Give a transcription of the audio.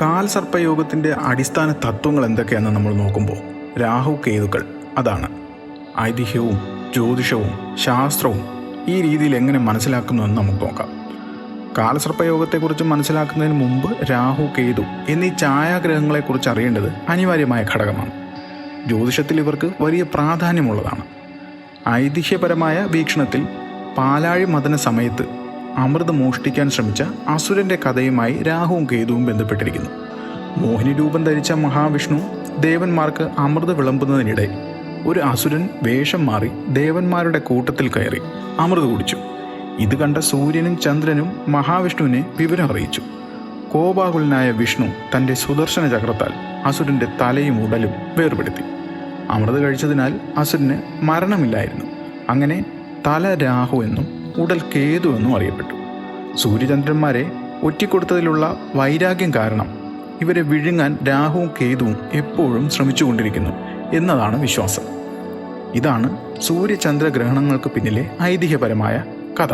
കാൽസർപ്പയോഗത്തിൻ്റെ അടിസ്ഥാന തത്വങ്ങൾ എന്തൊക്കെയാണെന്ന് നമ്മൾ നോക്കുമ്പോൾ രാഹു കേതുക്കൾ അതാണ്. ഐതിഹ്യവും ജ്യോതിഷവും ശാസ്ത്രവും ഈ രീതിയിൽ എങ്ങനെ മനസ്സിലാക്കുന്നു എന്ന് നമുക്ക് നോക്കാം. കാലസർപ്പയോഗത്തെക്കുറിച്ച് മനസ്സിലാക്കുന്നതിന് മുമ്പ് രാഹു കേതു എന്നീ ഛായാഗ്രഹങ്ങളെക്കുറിച്ച് അറിയേണ്ടത് അനിവാര്യമായ ഘടകമാണ്. ജ്യോതിഷത്തിൽ ഇവർക്ക് വലിയ പ്രാധാന്യമുള്ളതാണ്. ഐതിഹ്യപരമായ വീക്ഷണത്തിൽ പാലാഴി മദന സമയത്ത് അമൃത് മോഷ്ടിക്കാൻ ശ്രമിച്ച അസുരൻ്റെ കഥയുമായി രാഹുവും കേതുവും ബന്ധപ്പെട്ടിരിക്കുന്നു. മോഹിനി രൂപം ധരിച്ച മഹാവിഷ്ണു ദേവന്മാർക്ക് അമൃത് വിളമ്പുന്നതിനിടെ ഒരു അസുരൻ വേഷം മാറി ദേവന്മാരുടെ കൂട്ടത്തിൽ കയറി അമൃത് കുടിച്ചു. ഇത് കണ്ട സൂര്യനും ചന്ദ്രനും മഹാവിഷ്ണുവിനെ വിവരം അറിയിച്ചു. കോപാകുലനായ വിഷ്ണു തൻ്റെ സുദർശന ചക്രത്താൽ അസുരൻ്റെ തലയും ഉടലും വേർപെടുത്തി. അമൃത് കഴിച്ചതിനാൽ അസുരന് മരണമില്ലായിരുന്നു. അങ്ങനെ തല രാഹു എന്നും ഉടൽ കേതു എന്നും അറിയപ്പെട്ടു. സൂര്യചന്ദ്രന്മാരെ ഒറ്റിക്കൊടുത്തതിലുള്ള വൈരാഗ്യം കാരണം ഇവരെ വിഴുങ്ങാൻ രാഹുവും കേതുവും എപ്പോഴും ശ്രമിച്ചുകൊണ്ടിരിക്കുന്നു എന്നതാണ് വിശ്വാസം. ഇതാണ് സൂര്യചന്ദ്രഗ്രഹണങ്ങൾക്ക് പിന്നിലെ ഐതിഹ്യപരമായ കഥ.